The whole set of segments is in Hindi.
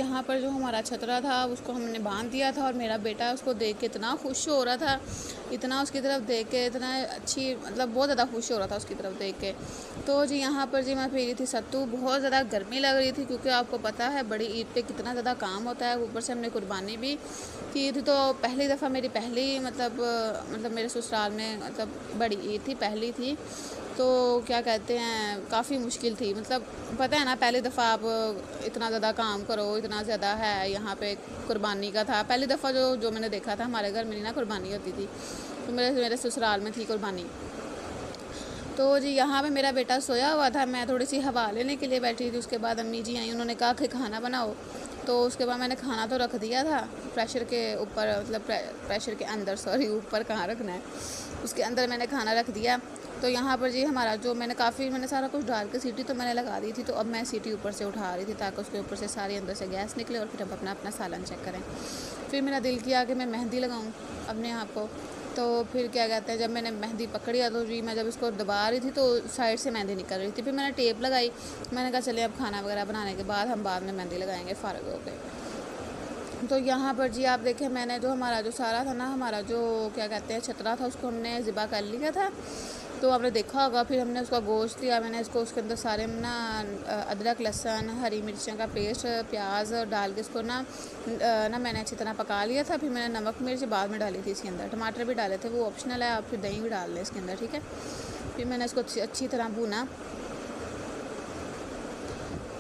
यहाँ पर जो हमारा छतरा था उसको हमने बांध दिया था और मेरा बेटा उसको देख के इतना खुश हो रहा था, इतना उसकी तरफ देख के इतना अच्छी मतलब बहुत ज़्यादा खुश हो रहा था उसकी तरफ देख के। तो जी यहाँ पर जी मैं पी रही थी सत्तू, बहुत ज़्यादा गर्मी लग रही थी क्योंकि आपको पता है बड़ी ईद पे कितना ज़्यादा काम होता है, ऊपर से हमने कुर्बानी भी की थी। तो पहली दफ़ा मेरी पहली मतलब मेरे ससुराल में मतलब बड़ी ईद थी, पहली थी। तो क्या कहते हैं काफ़ी मुश्किल थी, मतलब पता है ना पहली दफ़ा आप इतना ज़्यादा काम करो, इतना ज़्यादा है यहाँ पे कुर्बानी का था। पहली दफ़ा जो मैंने देखा था हमारे घर में ना कुर्बानी होती थी, तो मेरे ससुराल में थी कुर्बानी। तो जी यहाँ पे मेरा बेटा सोया हुआ था, मैं थोड़ी सी हवा लेने के लिए बैठी थी। उसके बाद अम्मी जी आई, उन्होंने कहा कि खाना बनाओ। तो उसके बाद मैंने खाना तो रख दिया था प्रेशर के ऊपर, मतलब प्रेशर के अंदर, सॉरी ऊपर कहाँ रखना है, उसके अंदर मैंने खाना रख दिया। तो यहाँ पर जी हमारा जो मैंने सारा कुछ डाल के सीटी तो मैंने लगा दी थी। तो अब मैं सीटी ऊपर से उठा रही थी ताकि उसके ऊपर से सारी अंदर से गैस निकले और फिर अब अपना अपना सालन चेक करें। फिर मेरा दिल किया कि मैं मेहंदी लगाऊँ अपने आप को। तो फिर क्या कहते हैं जब मैंने मेहंदी पकड़ी तो जी मैं जब इसको दबा रही थी तो साइड से मेहंदी निकल रही थी। फिर मैंने टेप लगाई, मैंने कहा चलिए अब खाना वगैरह बनाने के बाद हम बाद में मेहंदी लगाएंगे फ़ारग हो गए। तो यहाँ पर जी आप देखें मैंने जो हमारा जो सारा था ना, हमारा जो क्या कहते हैं छतरा था, उसको हमने ज़िबा कर लिया था। तो आपने देखा होगा, फिर हमने उसका गोश्त लिया, मैंने इसको उसके अंदर सारे ना अदरक, लहसुन, हरी मिर्चों का पेस्ट, प्याज डाल के इसको ना मैंने अच्छी तरह पका लिया था। फिर मैंने नमक मिर्च बाद में डाली थी इसके अंदर, टमाटर भी डाले थे, वो ऑप्शनल है, आप फिर दही भी डाल लें इसके अंदर, ठीक है। फिर मैंने इसको अच्छी तरह भूना।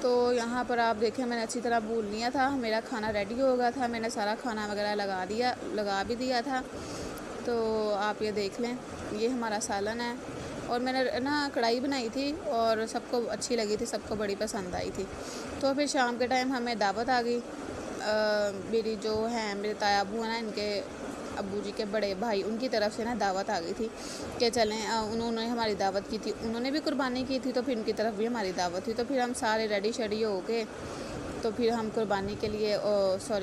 तो यहाँ पर आप देखें मैंने अच्छी तरह भून लिया था, मेरा खाना रेडी हो गया था, मैंने सारा खाना वगैरह लगा भी दिया था। तो आप ये देख लें, ये हमारा सालन है। और मैंने ना कढ़ाई बनाई थी और सबको अच्छी लगी थी, सबको बड़ी पसंद आई थी। तो फिर शाम के टाइम हमें दावत आ गई, मेरी जो है मेरे ताया अबू है ना, इनके अब्बू जी के बड़े भाई, उनकी तरफ से ना दावत आ गई थी कि चलें। उन्होंने हमारी दावत की थी, उन्होंने भी कुर्बानी की थी, तो फिर उनकी तरफ भी हमारी दावत थी। तो फिर हम सारे रेडी शेडी हो गए, तो फिर हम कुर्बानी के लिए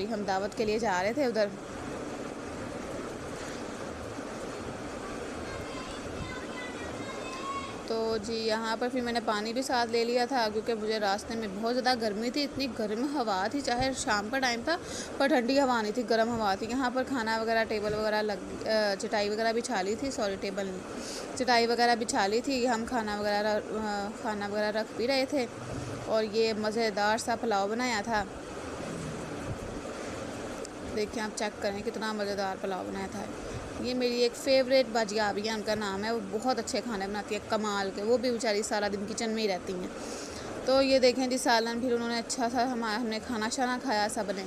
हम दावत के लिए जा रहे थे उधर। तो जी यहाँ पर फिर मैंने पानी भी साथ ले लिया था क्योंकि मुझे रास्ते में बहुत ज़्यादा गर्मी थी, इतनी गर्म हवा थी, चाहे शाम का टाइम था पर ठंडी हवा नहीं थी, गर्म हवा थी। यहाँ पर खाना वगैरह टेबल वगैरह चटाई वगैरह बिछा ली थी, सॉरी टेबल नहीं, चटाई वगैरह बिछा ली थी। हम खाना वगैरह रख भी रहे थे और ये मज़ेदार सा पुलाव बनाया था। देखिए आप चेक करें कितना मज़ेदार पुलाव बनाया था। ये मेरी एक फ़ेवरेट बाजिया भी है, उनका नाम है, वो बहुत अच्छे खाने बनाती है कमाल के, वो भी बेचारी सारा दिन किचन में ही रहती हैं। तो ये देखें जी सालन, फिर उन्होंने अच्छा सा हमने खाना शाना खाया सब ने।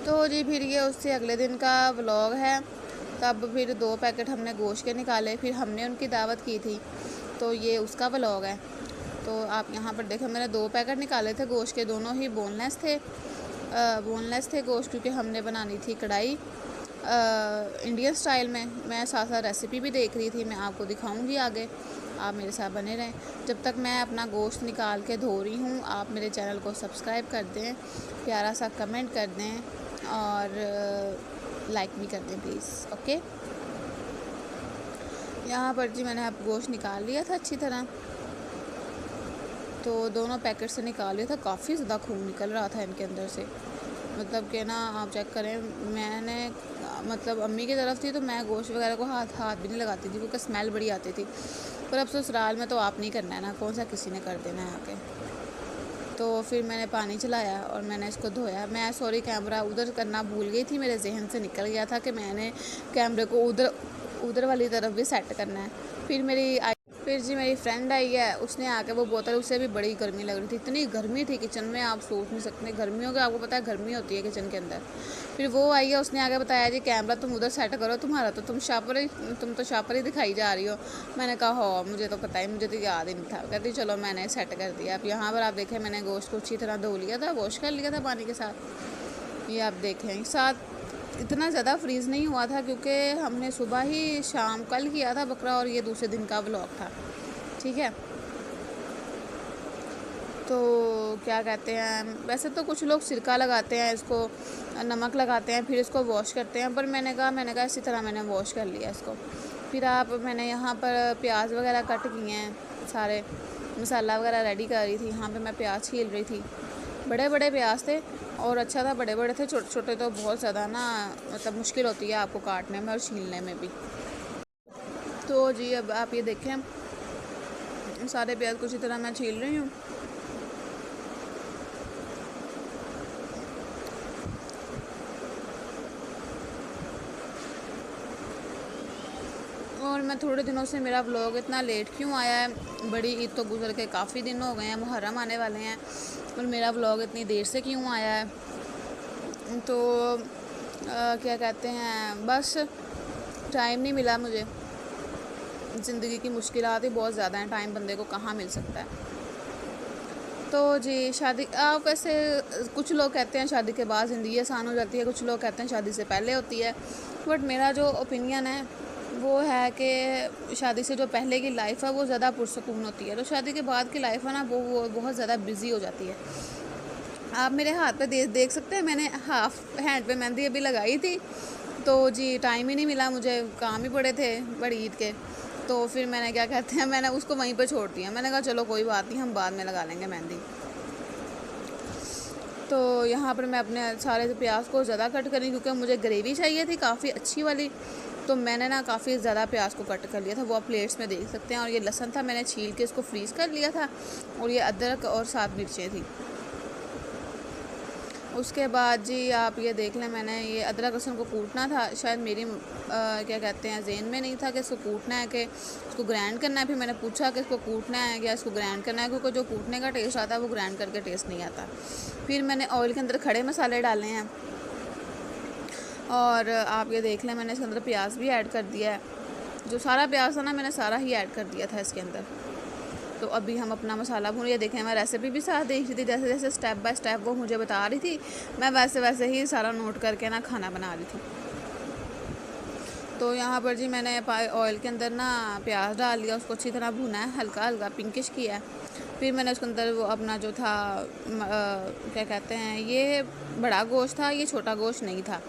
तो जी फिर ये उससे अगले दिन का व्लॉग है। तब फिर 2 पैकेट हमने गोश्त के निकाले, फिर हमने उनकी दावत की थी, तो ये उसका व्लॉग है। तो आप यहाँ पर देखें मैंने 2 पैकेट निकाले थे गोश्त के, दोनों ही बोनलेस थे गोश्त, क्योंकि हमने बनानी थी कढ़ाई इंडियन स्टाइल में। मैं साथ साथ रेसिपी भी देख रही थी, मैं आपको दिखाऊंगी आगे, आप मेरे साथ बने रहें। जब तक मैं अपना गोश्त निकाल के धो रही हूँ, आप मेरे चैनल को सब्सक्राइब कर दें, प्यारा सा कमेंट कर दें और लाइक भी कर दें प्लीज़, ओके। यहाँ पर जी मैंने अब गोश्त निकाल लिया था अच्छी तरह, तो दोनों पैकेट से निकाल लिया था, काफ़ी ज़्यादा खून निकल रहा था इनके अंदर से, मतलब कि ना आप चेक करें। मैंने मतलब अम्मी की तरफ थी तो मैं गोश्त वगैरह को हाथ भी नहीं लगाती थी क्योंकि स्मेल बड़ी आती थी, पर अब ससुराल में तो आप नहीं करना है ना, कौन सा किसी ने कर देना है आके। तो फिर मैंने पानी चलाया और मैंने इसको धोया। मैं सॉरी कैमरा उधर करना भूल गई थी, मेरे जहन से निकल गया था कि मैंने कैमरे को उधर वाली तरफ भी सेट करना है। फिर जी मेरी फ्रेंड आई है, उसने आके वो बोतल, उसे भी बड़ी गर्मी लग रही थी, इतनी गर्मी थी किचन में आप सोच नहीं सकते, गर्मियों के आपको पता है गर्मी होती है किचन के अंदर। फिर वो आई है, उसने आके बताया जी कैमरा तुम उधर सेट करो, तुम्हारा तो तुम तो शापर ही दिखाई जा रही हो। मैंने कहा हो मुझे तो पता ही, मुझे तो याद ही नहीं था। कहती चलो मैंने सेट कर दिया। अब यहाँ पर आप देखें मैंने गोश्त को अच्छी तरह धो लिया था, वॉश कर लिया था पानी के साथ। ये आप देखें साथ इतना ज़्यादा फ्रीज़ नहीं हुआ था क्योंकि हमने सुबह ही शाम कल किया था बकरा, और ये दूसरे दिन का व्लॉग था, ठीक है। तो क्या कहते हैं, वैसे तो कुछ लोग सिरका लगाते हैं, इसको नमक लगाते हैं, फिर इसको वॉश करते हैं, पर मैंने कहा इसी तरह मैंने वॉश कर लिया इसको। फिर मैंने यहाँ पर प्याज वगैरह कट किए हैं, सारे मसाला वगैरह रेडी कर रही थी, यहाँ पे मैं प्याज छील रही थी। बड़े बड़े प्याज थे और अच्छा था, बड़े बड़े थे, छोटे छोटे तो बहुत ज़्यादा ना मतलब मुश्किल होती है आपको काटने में और छीलने में भी। तो जी अब आप ये देखें, सारे प्याज को इसी तरह मैं छील रही हूँ। और मैं थोड़े दिनों से, मेरा व्लॉग इतना लेट क्यों आया है, बड़ी ईद तो गुजर के काफ़ी दिन हो गए हैं, मुहर्रम आने वाले हैं, और मेरा व्लॉग इतनी देर से क्यों आया है। तो क्या कहते हैं, बस टाइम नहीं मिला मुझे, ज़िंदगी की मुश्किलात ही बहुत ज़्यादा हैं, टाइम बंदे को कहाँ मिल सकता है। तो जी शादी, आप वैसे कुछ लोग कहते हैं शादी के बाद ज़िंदगी आसान हो जाती है, कुछ लोग कहते हैं शादी से पहले होती है, बट मेरा जो ओपिनियन है वो है कि शादी से जो पहले की लाइफ है वो ज़्यादा पुरसकून होती है, तो शादी के बाद की लाइफ है ना वो बहुत ज़्यादा बिजी हो जाती है। आप मेरे हाथ पे देख सकते हैं, मैंने हाफ हैंड पे मेहंदी अभी लगाई थी, तो जी टाइम ही नहीं मिला मुझे, काम ही पड़े थे बड़ी ईद के, तो फिर मैंने क्या कहते हैं, मैंने उसको वहीं पे छोड़ दिया। मैंने कहा चलो कोई बात नहीं, हम बाद में लगा लेंगे मेहंदी। तो यहाँ पर मैं अपने सारे प्याज को ज़्यादा कट करी क्योंकि मुझे ग्रेवी चाहिए थी काफ़ी अच्छी वाली, तो मैंने ना काफ़ी ज़्यादा प्याज को कट कर लिया था, वो आप प्लेट्स में देख सकते हैं। और ये लहसुन था, मैंने छील के इसको फ्रीज़ कर लिया था, और ये अदरक और 7 मिर्चें थी। उसके बाद जी आप ये देख लें, मैंने ये अदरक लहसुन को कूटना था, शायद मेरी क्या कहते हैं ज़हन में नहीं था कि इसको कूटना है कि इसको ग्राइंड करना है। फिर मैंने पूछा कि इसको कूटना है या इसको ग्राइंड करना है, क्योंकि जो कूटने का टेस्ट आता है वो ग्राइंड करके टेस्ट नहीं आता। फिर मैंने ऑयल के अंदर खड़े मसाले डाले हैं, और आप ये देख लें मैंने इसके अंदर प्याज भी ऐड कर दिया है, जो सारा प्याज था ना मैंने सारा ही ऐड कर दिया था इसके अंदर। तो अभी हम अपना मसाला भून, ये देखें मैं रेसिपी भी साथ देख रही थी, जैसे जैसे स्टेप बाय स्टेप वो मुझे बता रही थी, मैं वैसे वैसे ही सारा नोट करके ना खाना बना रही थी। तो यहाँ पर जी मैंने ऑयल के अंदर ना प्याज डाल लिया, उसको अच्छी तरह भुना है, हल्का हल्का पिंकिश किया है। फिर मैंने उसके अंदर वो अपना जो था क्या कहते हैं, ये बड़ा गोश्त था, ये छोटा गोश्त नहीं था,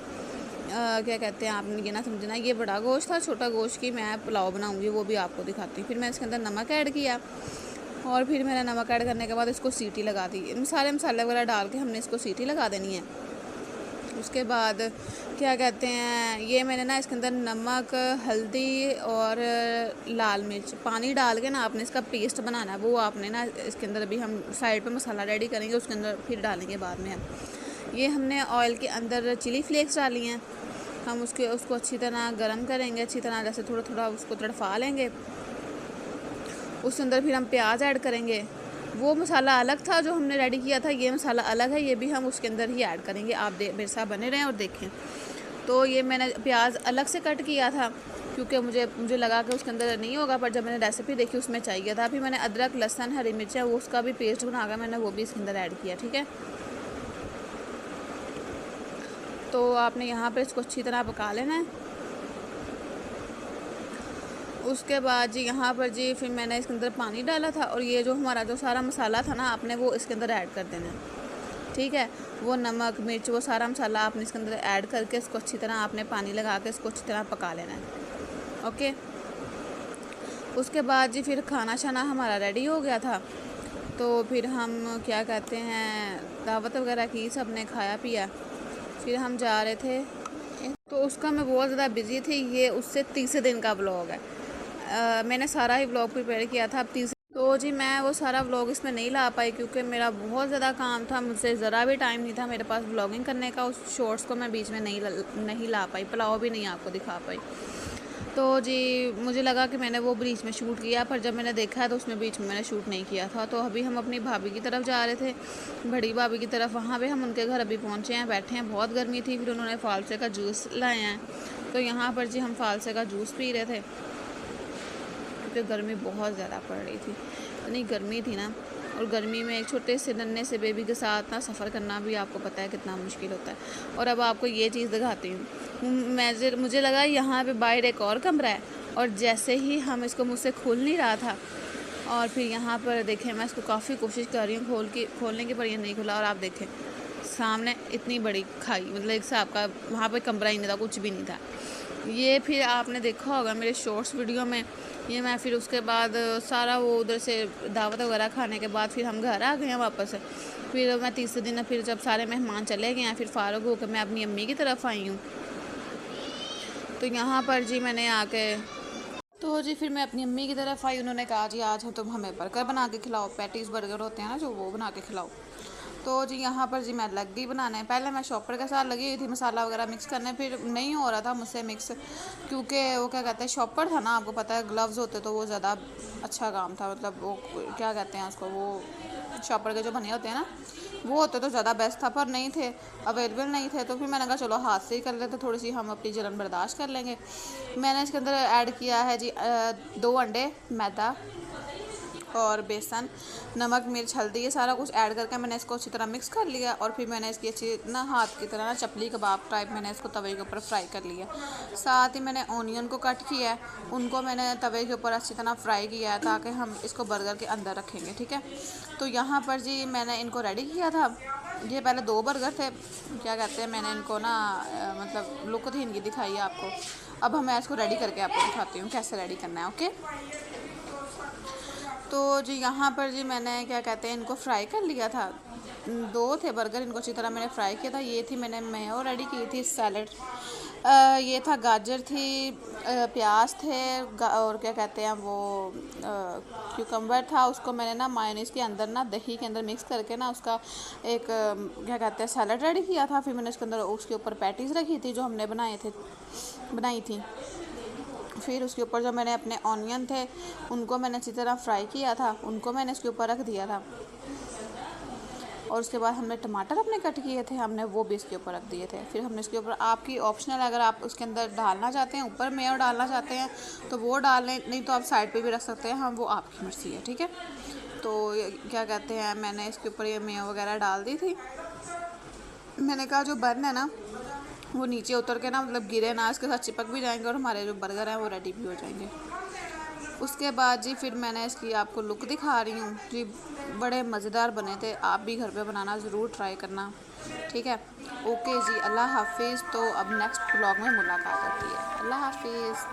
क्या कहते हैं आपने ये ना समझना, ये बड़ा गोश्त था, छोटा गोश्त की मैं पुलाव बनाऊंगी, वो भी आपको दिखाती हूँ। फिर मैं इसके अंदर नमक ऐड किया, और फिर मैंने नमक ऐड करने के बाद इसको सीटी लगा दी, सारे मसाले वगैरह डाल के हमने इसको सीटी लगा देनी है। उसके बाद क्या कहते हैं, ये मैंने ना इसके अंदर नमक, हल्दी और लाल मिर्च पानी डाल के ना आपने इसका पेस्ट बनाना है, वो आपने ना इसके अंदर, अभी हम साइड पे मसाला रेडी करेंगे उसके अंदर फिर डालेंगे बाद में हम। ये हमने ऑयल के अंदर चिली फ्लेक्स डाली हैं, हम उसको अच्छी तरह गरम करेंगे, अच्छी तरह जैसे थोड़ा थोड़ा उसको तड़फा लेंगे। उसके अंदर फिर हम प्याज ऐड करेंगे, वो मसाला अलग था जो हमने रेडी किया था, ये मसाला अलग है, ये भी हम उसके अंदर ही ऐड करेंगे। आप मेरे साथ बने रहें और देखें। तो ये मैंने प्याज अलग से कट किया था क्योंकि मुझे लगा कि उसके अंदर नहीं होगा, पर जब मैंने रेसिपी देखी उसमें चाहिए था। फिर मैंने अदरक, लहसुन, हरी मिर्चें वो उसका भी पेस्ट बना कर मैंने वो भी इसके अंदर ऐड किया, ठीक है। तो आपने यहाँ पर इसको अच्छी तरह पका लेना है। उसके बाद जी यहाँ पर जी फिर मैंने इसके अंदर पानी डाला था, और ये जो हमारा जो सारा मसाला था ना आपने वो इसके अंदर ऐड कर देना है, ठीक है। वो नमक, मिर्च, वो सारा मसाला आपने इसके अंदर ऐड करके इसको अच्छी तरह आपने पानी लगा के इसको अच्छी तरह पका लेना है, ओके। उसके बाद जी फिर खाना शाना हमारा रेडी हो गया था, तो फिर हम क्या कहते हैं दावत वगैरह की, सब ने खाया पिया, फिर हम जा रहे थे। तो उसका मैं बहुत ज़्यादा बिजी थी, ये उससे तीसरे दिन का ब्लॉग है। मैंने सारा ही व्लॉग प्रिपेयर किया था, अब तो जी मैं वो सारा व्लॉग इसमें नहीं ला पाई क्योंकि मेरा बहुत ज़्यादा काम था, मुझसे ज़रा भी टाइम नहीं था मेरे पास व्लॉगिंग करने का। उस शॉर्ट्स को मैं बीच में नहीं ला पाई, पुलाव भी नहीं आपको दिखा पाई। तो जी मुझे लगा कि मैंने वो बीच में शूट किया, पर जब मैंने देखा तो उसमें बीच में मैंने शूट नहीं किया था। तो अभी हम अपनी भाभी की तरफ जा रहे थे, बड़ी भाभी की तरफ, वहाँ पे हम उनके घर अभी पहुँचे हैं, बैठे हैं, बहुत गर्मी थी। फिर उन्होंने फालसे का जूस लाए हैं, तो यहाँ पर जी हम फालसे का जूस पी रहे थे क्योंकि गर्मी बहुत ज़्यादा पड़ रही थी, इतनी गर्मी थी ना। और गर्मी में एक छोटे से नन्हे से बेबी के साथ ना सफ़र करना भी आपको पता है कितना मुश्किल होता है। और अब आपको ये चीज़ दिखाती हूँ, मुझे लगा यहाँ पे बाहर एक और कमरा है, और जैसे ही हम इसको मुझसे खुल नहीं रहा था, और फिर यहाँ पर देखें मैं इसको काफ़ी कोशिश कर रही हूँ खोलने की, पर ये नहीं खुला। और आप देखें सामने इतनी बड़ी खाई, मतलब एक से आपका वहाँ पर कमरा ही नहीं था, कुछ भी नहीं था। ये फिर आपने देखा होगा मेरे शॉर्ट्स वीडियो में, ये मैं फिर उसके बाद सारा वो उधर से दावत वगैरह खाने के बाद फिर हम घर आ गए हैं वापस। फिर मैं तीसरे दिन फिर जब सारे मेहमान चले गए हैं फिर फ़ारुग होकर मैं अपनी अम्मी की तरफ आई हूँ। तो यहाँ पर जी मैंने आके तो जी फिर मैं अपनी अम्मी की तरफ आई। उन्होंने कहा जी आज तुम हमें बर्गर बना के खिलाओ, पैटीज़ बर्गर होते हैं ना जो, वो बना के खिलाओ। तो जी यहाँ पर जी मैं लग गई बनाने। पहले मैं शॉपर के साथ लगी हुई थी मसाला वगैरह मिक्स करने, फिर नहीं हो रहा था मुझसे मिक्स, क्योंकि वो क्या कहते हैं शॉपर था ना, आपको पता है ग्लव्स होते तो वो ज़्यादा अच्छा काम था। मतलब वो क्या कहते हैं उसको, वो शॉपर के जो बने होते हैं ना वो होते तो ज़्यादा बेस्ट था, पर नहीं थे, अवेलेबल नहीं थे। तो फिर मैंने कहा चलो हाथ से ही कर लेते, थोड़ी सी हम अपनी जलन बर्दाश्त कर लेंगे। मैंने इसके अंदर ऐड किया है जी 2 अंडे, मैदा और बेसन, नमक, मिर्च, हल्दी, ये सारा कुछ ऐड करके मैंने इसको अच्छी तरह मिक्स कर लिया। और फिर मैंने इसकी अच्छी ना हाथ की तरह ना चपली कबाब टाइप मैंने इसको तवे के ऊपर फ्राई कर लिया। साथ ही मैंने ऑनियन को कट किया है, उनको मैंने तवे के ऊपर अच्छी तरह फ्राई किया है ताकि हम इसको बर्गर के अंदर रखेंगे, ठीक है। तो यहाँ पर जी मैंने इनको रेडी किया था। ये पहले 2 बर्गर थे, क्या कहते हैं, मैंने इनको ना मतलब लुक थी इनकी दिखाई है आपको। अब मैं इसको रेडी करके आपको दिखाती हूँ कैसे रेडी करना है, ओके। तो जी यहाँ पर जी मैंने क्या कहते हैं इनको फ्राई कर लिया था। 2 थे बर्गर, इनको अच्छी तरह मैंने फ्राई किया था। ये थी मैंने मेयो रेडी की थी, सैलड, ये था गाजर थी, प्याज थे, और क्या कहते हैं वो क्यूकम्बर था। उसको मैंने ना मायोनीज़ के अंदर ना दही के अंदर मिक्स करके ना उसका एक क्या कहते हैं सैलड रेडी किया था। फिर मैंने उसके अंदर उसके ऊपर पैटीज़ रखी थी जो हमने बनाई थी। फिर उसके ऊपर जो मैंने अपने ऑनियन थे उनको मैंने अच्छी तरह फ्राई किया था, उनको मैंने इसके ऊपर रख दिया था। और उसके बाद हमने टमाटर अपने कट किए थे, हमने वो भी इसके ऊपर रख दिए थे। फिर हमने इसके ऊपर, आपकी ऑप्शनल, अगर आप उसके अंदर डालना चाहते हैं ऊपर मेयो डालना चाहते हैं तो वो डाल लें, नहीं तो आप साइड पे भी रख सकते हैं, हम वो आपकी मर्ज़ी है, ठीक है। तो क्या कहते हैं मैंने इसके ऊपर ये मेयो वगैरह डाल दी थी। मैंने कहा जो बन है ना वो नीचे उतर के ना मतलब गिरे ना, इसके साथ चिपक भी जाएंगे और हमारे जो बर्गर हैं वो रेडी भी हो जाएंगे। उसके बाद जी फिर मैंने इसकी आपको लुक दिखा रही हूँ जी, बड़े मज़ेदार बने थे। आप भी घर पे बनाना ज़रूर ट्राई करना, ठीक है। ओके जी, अल्लाह हाफिज़। तो अब नेक्स्ट ब्लॉग में मुलाकात होती है। अल्लाह हाफिज़।